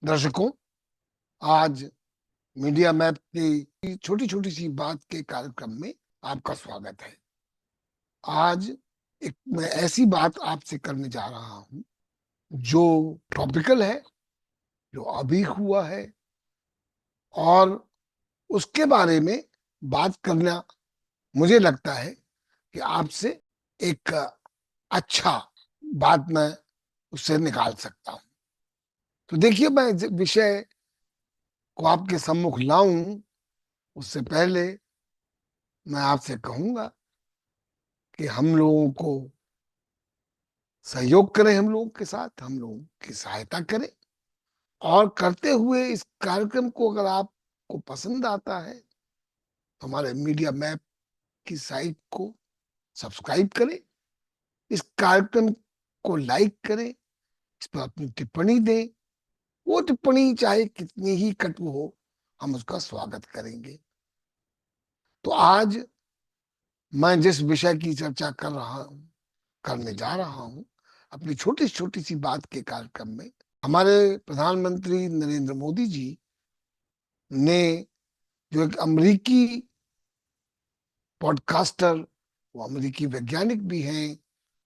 दर्शकों, आज media map की छोटी छोटी सी बात के कार्यक्रम में आपका स्वागत है। आज मैं ऐसी बात आपसे करने जा रहा हूं जो टॉपिकल है, जो अभी हुआ है, और उसके बारे में बात करना मुझे लगता है कि आपसे एक अच्छा बात मैं उससे निकाल सकता हूं। तो देखिए, मैं इस विषय को आपके सम्मुख लाऊं उससे पहले मैं आपसे कहूंगा कि हम लोगों को सहयोग करें, हम लोगों के साथ हम लोगों की सहायता करें। और करते हुए इस कार्यक्रम को अगर आपको पसंद आता है तो हमारे मीडिया मैप की साइट को सब्सक्राइब करें, इस कार्यक्रम को लाइक करें, इस पर अपनी टिप्पणी दें। वो टिप्पणी चाहे कितनी ही कटु हो, हम उसका स्वागत करेंगे। तो आज मैं जिस विषय की चर्चा करने जा रहा हूं, अपनी छोटी छोटी सी बात के कार्यक्रम में हमारे प्रधानमंत्री नरेंद्र मोदी जी ने, जो एक अमेरिकी पॉडकास्टर, वो अमेरिकी वैज्ञानिक भी हैं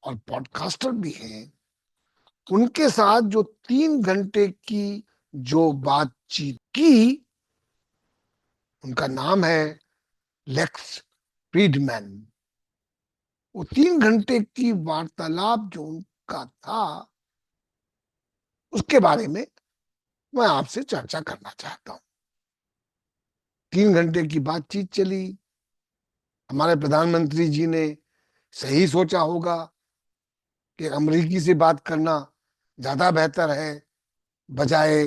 और पॉडकास्टर भी हैं, उनके साथ जो 3 घंटे की जो बातचीत की, उनका नाम है लेक्स फ्रीडमैन। वो 3 घंटे की वार्तालाप जो उनका था, उसके बारे में मैं आपसे चर्चा करना चाहता हूं। 3 घंटे की बातचीत चली। हमारे प्रधानमंत्री जी ने सही सोचा होगा कि अमेरिकी से बात करना ज्यादा बेहतर है, बजाय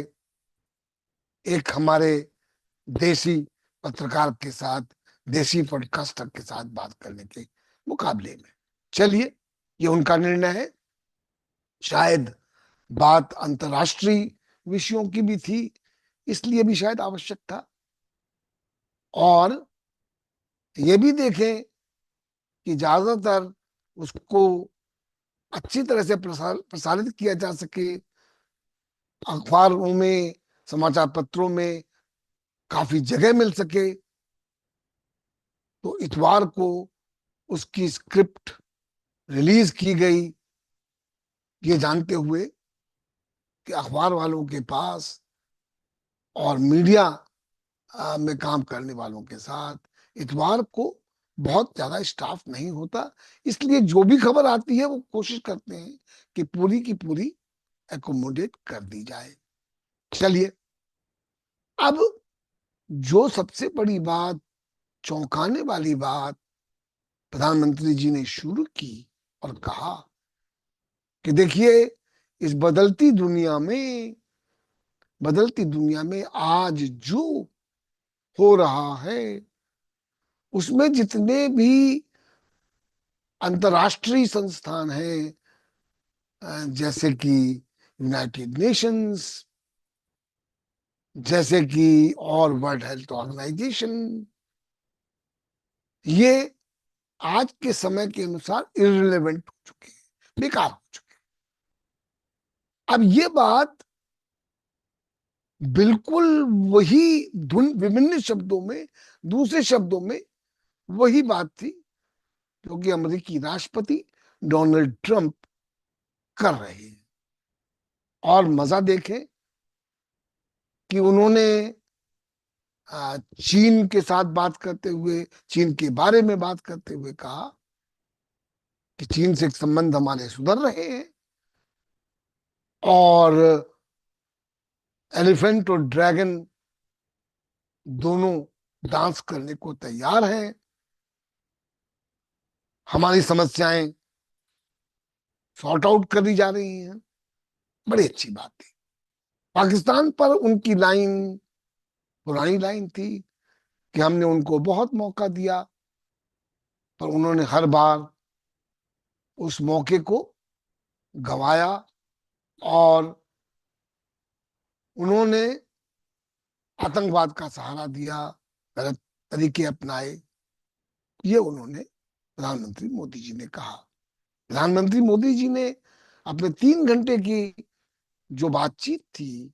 एक हमारे देसी पत्रकार के साथ, देसी पॉडकास्टर के साथ बात करने के मुकाबले में। चलिए, ये उनका निर्णय है। शायद बात अंतर्राष्ट्रीय विषयों की भी थी, इसलिए भी शायद आवश्यक था। और ये भी देखें कि ज्यादातर उसको अच्छी तरह से प्रसारित किया जा सके, अखबारों में, समाचार पत्रों में काफी जगह मिल सके। तो इतवार को उसकी स्क्रिप्ट रिलीज की गई, ये जानते हुए कि अखबार वालों के पास और मीडिया में काम करने वालों के साथ इतवार को बहुत ज्यादा स्टाफ नहीं होता। इसलिए जो भी खबर आती है वो कोशिश करते हैं कि पूरी की पूरी एकोमोडेट कर दी जाए। चलिए, अब जो सबसे बड़ी बात, चौंकाने वाली बात प्रधानमंत्री जी ने शुरू की और कहा कि देखिए, इस बदलती दुनिया में आज जो हो रहा है, उसमें जितने भी अंतर्राष्ट्रीय संस्थान हैं, जैसे कि यूनाइटेड नेशंस, जैसे कि और वर्ल्ड हेल्थ ऑर्गेनाइजेशन, ये आज के समय के अनुसार इररिलेवेंट हो चुके हैं, बेकार हो चुके हैं। अब ये बात बिल्कुल वही धुन, विभिन्न शब्दों में, दूसरे शब्दों में वही बात थी जो कि अमेरिकी राष्ट्रपति डोनाल्ड ट्रंप कर रहे हैं। और मजा देखें कि उन्होंने चीन के साथ बात करते हुए, चीन के बारे में बात करते हुए कहा कि चीन से संबंध हमारे सुधर रहे हैं और एलिफेंट और ड्रैगन दोनों डांस करने को तैयार हैं। हमारी समस्याएं सॉर्ट आउट करी जा रही हैं। बड़ी अच्छी बात थी। पाकिस्तान पर उनकी लाइन पुरानी लाइन थी कि हमने उनको बहुत मौका दिया, पर उन्होंने हर बार उस मौके को गंवाया और उन्होंने आतंकवाद का सहारा दिया, गलत तरीके अपनाए। ये उन्होंने, प्रधानमंत्री मोदी जी ने कहा। प्रधानमंत्री मोदी जी ने अपने 3 घंटे की जो बातचीत थी,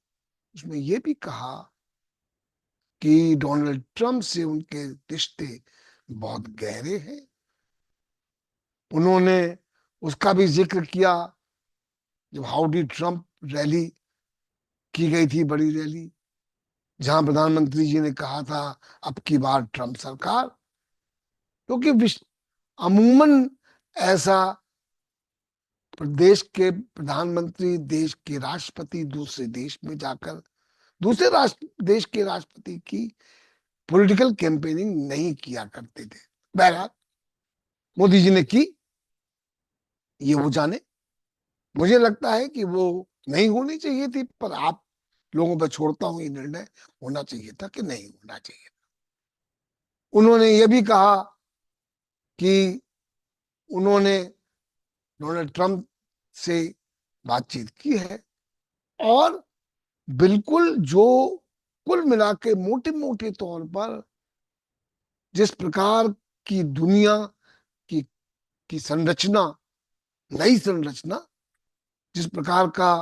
उसमें यह भी कहा कि डोनाल्ड ट्रंप से उनके रिश्ते बहुत गहरे हैं। उन्होंने उसका भी जिक्र किया जब हाउडी ट्रंप रैली की गई थी, बड़ी रैली, जहां प्रधानमंत्री जी ने कहा था अब की बार ट्रंप सरकार। क्योंकि अमूमन ऐसा देश के प्रधानमंत्री, देश के राष्ट्रपति दूसरे देश में जाकर दूसरे राष्ट्र देश के राष्ट्रपति की पॉलिटिकल कैंपेनिंग नहीं किया करते थे। बहरहाल मोदी जी ने की, ये वो जाने। मुझे लगता है कि वो नहीं होनी चाहिए थी, पर आप लोगों पर छोड़ता हूं ये निर्णय, होना चाहिए था कि नहीं होना चाहिए। उन्होंने ये भी कहा कि उन्होंने डोनाल्ड ट्रंप से बातचीत की है, और बिल्कुल जो कुल मिला के मोटे मोटे तौर पर जिस प्रकार की दुनिया की की संरचना, नई संरचना, जिस प्रकार का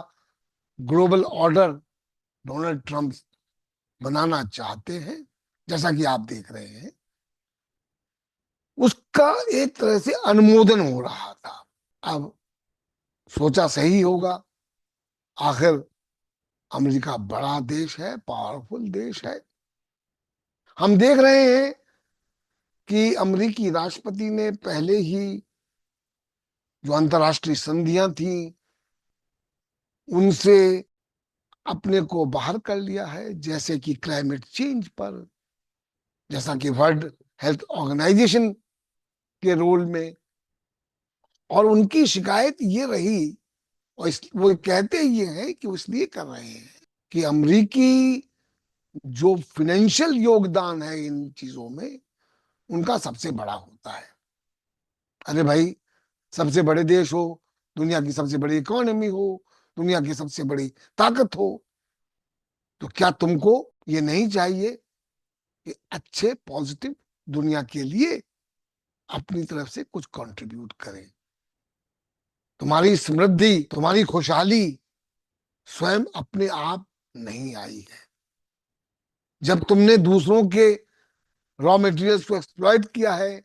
ग्लोबल ऑर्डर डोनाल्ड ट्रंप बनाना चाहते हैं, जैसा कि आप देख रहे हैं, उसका एक तरह से अनुमोदन हो रहा था। अब सोचा सही होगा, आखिर अमेरिका बड़ा देश है, पावरफुल देश है। हम देख रहे हैं कि अमेरिकी राष्ट्रपति ने पहले ही जो अंतर्राष्ट्रीय संधियां थी उनसे अपने को बाहर कर लिया है, जैसे कि क्लाइमेट चेंज पर, जैसा कि वर्ल्ड हेल्थ ऑर्गेनाइजेशन के रोल में। और उनकी शिकायत ये रही, और वो कहते ये हैं कि वो इसलिए कर रहे हैं कि अमेरिकी जो फिनेंशियल योगदान है इन चीजों में, उनका सबसे बड़ा होता है। अरे भाई, सबसे बड़े देश हो, दुनिया की सबसे बड़ी इकोनॉमी हो, दुनिया की सबसे बड़ी ताकत हो, तो क्या तुमको ये नहीं चाहिए कि अच्छे पॉजिटिव दुनिया के लिए अपनी तरफ से कुछ कंट्रीब्यूट करें? तुम्हारी समृद्धि, तुम्हारी खुशहाली स्वयं अपने आप नहीं आई है। जब तुमने दूसरों के रॉ मटेरियल्स को एक्सप्लॉइट किया है,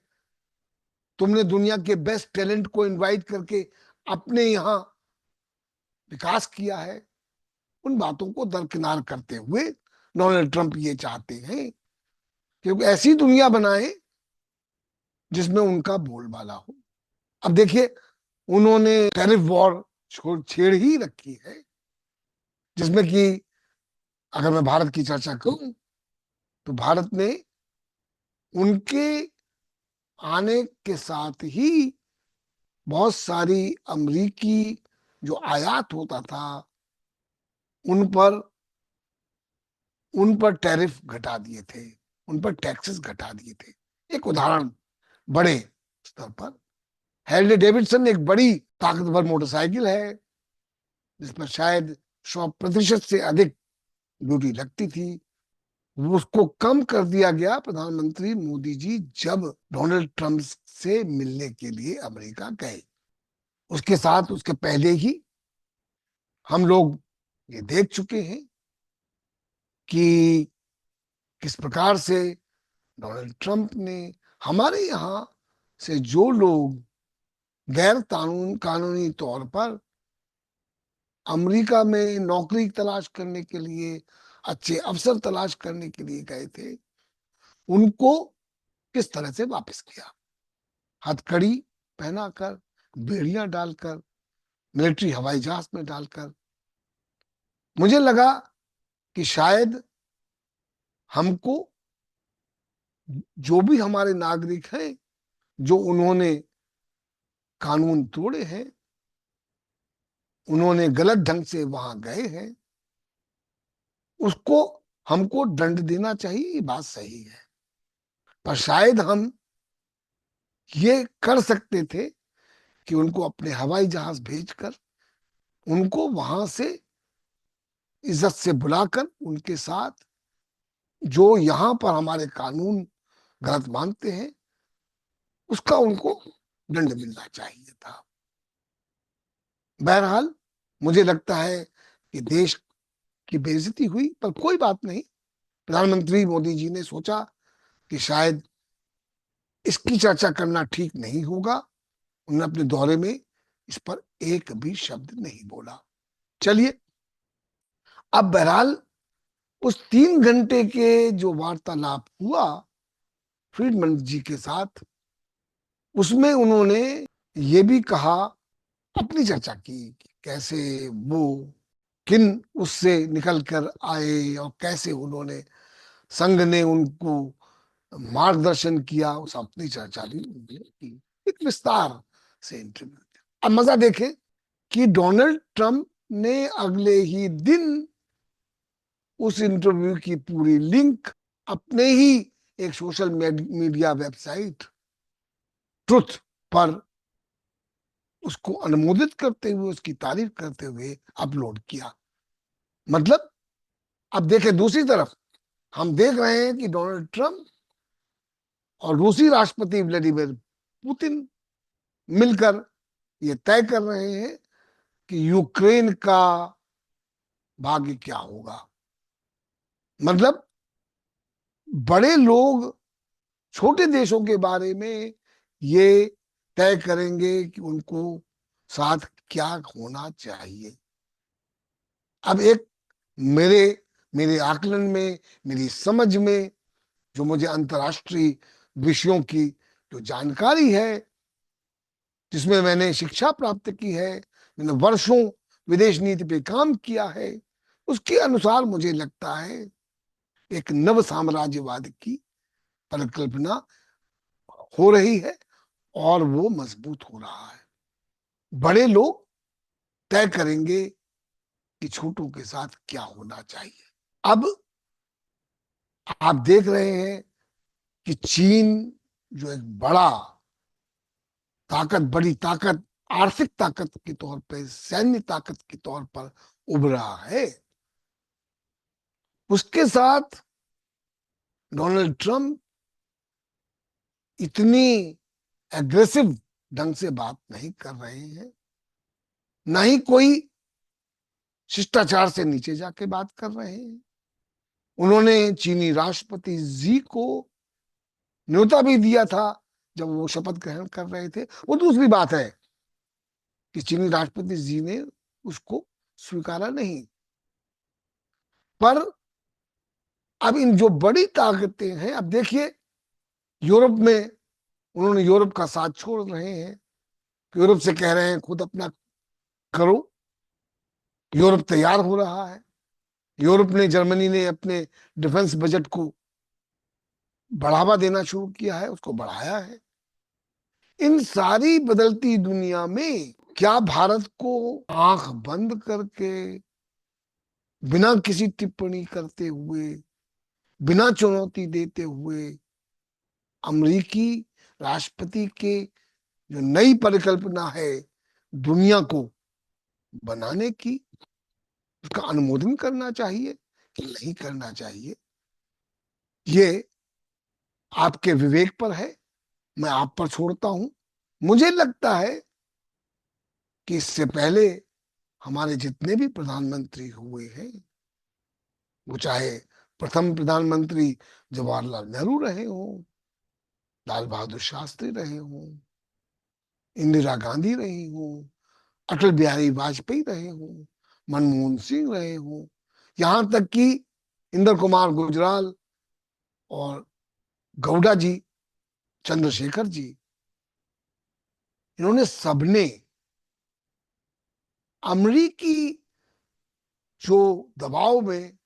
तुमने दुनिया के बेस्ट टैलेंट को इनवाइट करके अपने यहाँ विकास किया है, उन बातों को दरकिनार करते हुए डोनाल्ड ट्रंप ये चाहते हैं कि वो ऐसी दुनिया बनाए जिसमें उनका बोलबाला हो। अब देखिए, उन्होंने टैरिफ वॉर छेड़ ही रखी है, जिसमें कि अगर मैं भारत की चर्चा करूं तो भारत ने उनके आने के साथ ही बहुत सारी अमरीकी जो आयात होता था उन पर उन पर टैरिफ घटा दिए थे, उन पर टैक्सेस घटा दिए थे। एक उदाहरण बड़े स्तर पर, हैर्ले डेविडसन एक बड़ी ताकतवर मोटरसाइकिल है जिस पर शायद 100% से अधिक ड्यूटी लगती थी। उसको कम कर दिया गया प्रधानमंत्री मोदी जी जब डोनाल्ड ट्रंप से मिलने के लिए अमेरिका गए। उसके साथ उसके पहले ही हम लोग ये देख चुके हैं कि किस प्रकार से डोनाल्ड ट्रंप ने हमारे यहाँ से जो लोग गैर कानूनी तौर पर अमेरिका में नौकरी तलाश करने के लिए, अच्छे अवसर तलाश करने के लिए गए थे, उनको किस तरह से वापस किया, हथकड़ी पहनाकर, बेड़ियां डालकर, मिलिट्री हवाई जहाज में डालकर। मुझे लगा कि शायद हमको, जो भी हमारे नागरिक हैं जो उन्होंने कानून तोड़े हैं, उन्होंने गलत ढंग से वहां गए हैं, उसको हमको दंड देना चाहिए, ये बात सही है। पर शायद हम ये कर सकते थे कि उनको अपने हवाई जहाज भेजकर उनको वहां से इज्जत से बुलाकर उनके साथ जो यहां पर हमारे कानून गलत मानते हैं उसका उनको दंड मिलना चाहिए था। बहरहाल मुझे लगता है कि देश की बेइज्जती हुई, पर कोई बात नहीं। प्रधानमंत्री मोदी जी ने सोचा कि शायद इसकी चर्चा करना ठीक नहीं होगा। उन्होंने अपने दौरे में इस पर एक भी शब्द नहीं बोला। चलिए, अब बहरहाल उस 3 घंटे के जो वार्तालाप हुआ फ्रीडमैन जी के साथ, उसमें उन्होंने ये भी कहा, अपनी चर्चा की कि कैसे वो किन उससे निकल कर आए और कैसे उन्होंने संघ ने उनको मार्गदर्शन किया। उस अपनी चर्चा भी उन्होंने की, एक विस्तार से इंटरव्यू। अब मजा देखें कि डोनाल्ड ट्रंप ने अगले ही दिन उस इंटरव्यू की पूरी लिंक अपने ही एक सोशल मीडिया वेबसाइट ट्रुथ पर उसको अनुमोदित करते हुए, उसकी तारीफ करते हुए अपलोड किया। मतलब अब देखें, दूसरी तरफ हम देख रहे हैं कि डोनाल्ड ट्रंप और रूसी राष्ट्रपति व्लादिमीर पुतिन मिलकर ये तय कर रहे हैं कि यूक्रेन का भाग्य क्या होगा। मतलब बड़े लोग छोटे देशों के बारे में ये तय करेंगे कि उनको साथ क्या होना चाहिए। अब एक मेरे मेरे आकलन में, मेरी समझ में, जो मुझे अंतर्राष्ट्रीय विषयों की जो जानकारी है, जिसमें मैंने शिक्षा प्राप्त की है, मैंने वर्षों विदेश नीति पे काम किया है, उसके अनुसार मुझे लगता है एक नव साम्राज्यवाद की परिकल्पना हो रही है और वो मजबूत हो रहा है। बड़े लोग तय करेंगे कि छोटों के साथ क्या होना चाहिए। अब आप देख रहे हैं कि चीन, जो एक बड़ी ताकत, आर्थिक ताकत के तौर पे, सैन्य ताकत के तौर पर उभरा है, उसके साथ डोनाल्ड ट्रंप इतनी एग्रेसिव ढंग से बात नहीं कर रहे हैं, ना ही कोई शिष्टाचार से नीचे जाके बात कर रहे हैं। उन्होंने चीनी राष्ट्रपति जी को न्योता भी दिया था जब वो शपथ ग्रहण कर रहे थे। वो दूसरी बात है कि चीनी राष्ट्रपति जी ने उसको स्वीकारा नहीं। पर अब इन जो बड़ी ताकतें हैं, अब देखिए यूरोप में उन्होंने यूरोप का साथ छोड़ रहे हैं, यूरोप से कह रहे हैं खुद अपना करो। यूरोप तैयार हो रहा है। यूरोप ने, जर्मनी ने अपने डिफेंस बजट को बढ़ावा देना शुरू किया है, उसको बढ़ाया है। इन सारी बदलती दुनिया में क्या भारत को आंख बंद करके, बिना किसी टिप्पणी करते हुए, बिना चुनौती देते हुए, अमेरिकी राष्ट्रपति के जो नई परिकल्पना है दुनिया को बनाने की, उसका अनुमोदन करना चाहिए कि नहीं करना चाहिए? ये आपके विवेक पर है, मैं आप पर छोड़ता हूं। मुझे लगता है कि इससे पहले हमारे जितने भी प्रधानमंत्री हुए हैं, वो चाहे प्रथम प्रधानमंत्री जवाहरलाल नेहरू रहे हों, लाल बहादुर शास्त्री रहे हों, इंदिरा गांधी रही हों, अटल बिहारी वाजपेयी रहे हों, मनमोहन सिंह रहे हों, यहां तक कि इंद्र कुमार गुजराल और गौडा जी, चंद्रशेखर जी, इन्होंने सबने अमरीकी जो दबाव में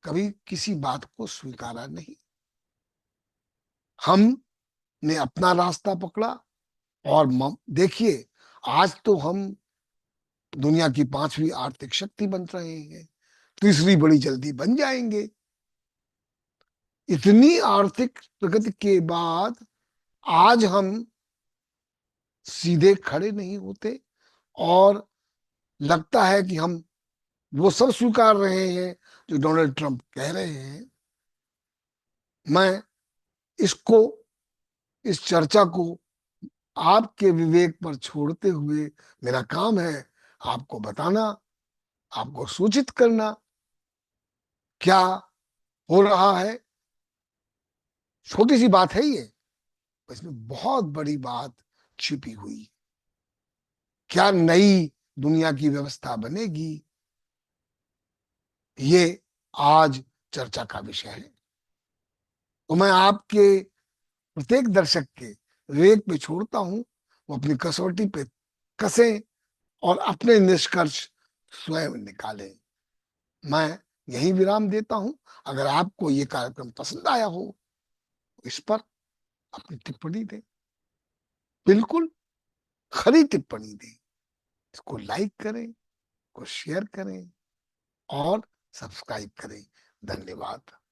कभी किसी बात को स्वीकारा नहीं। हमने अपना रास्ता पकड़ा और देखिए, आज तो हम दुनिया की 5वीं आर्थिक शक्ति बन रहे हैं, तीसरी बड़ी जल्दी बन जाएंगे। इतनी आर्थिक प्रगति के बाद आज हम सीधे खड़े नहीं होते और लगता है कि हम वो सब स्वीकार रहे हैं जो डोनाल्ड ट्रंप कह रहे हैं। मैं इसको, इस चर्चा को आपके विवेक पर छोड़ते हुए, मेरा काम है आपको बताना, आपको सूचित करना क्या हो रहा है? छोटी सी बात है ये, इसमें बहुत बड़ी बात छिपी हुई। क्या नई दुनिया की व्यवस्था बनेगी? ये आज चर्चा का विषय है। तो मैं आपके प्रत्येक दर्शक के विवेक पे छोड़ता हूं, वो अपनी कसौटी पे कसे और अपने निष्कर्ष स्वयं निकालें। मैं यही विराम देता हूं। अगर आपको ये कार्यक्रम पसंद आया हो तो इस पर अपनी टिप्पणी दें, बिल्कुल खरी टिप्पणी दें। इसको लाइक करें, को शेयर करें और सब्सक्राइब करें। धन्यवाद।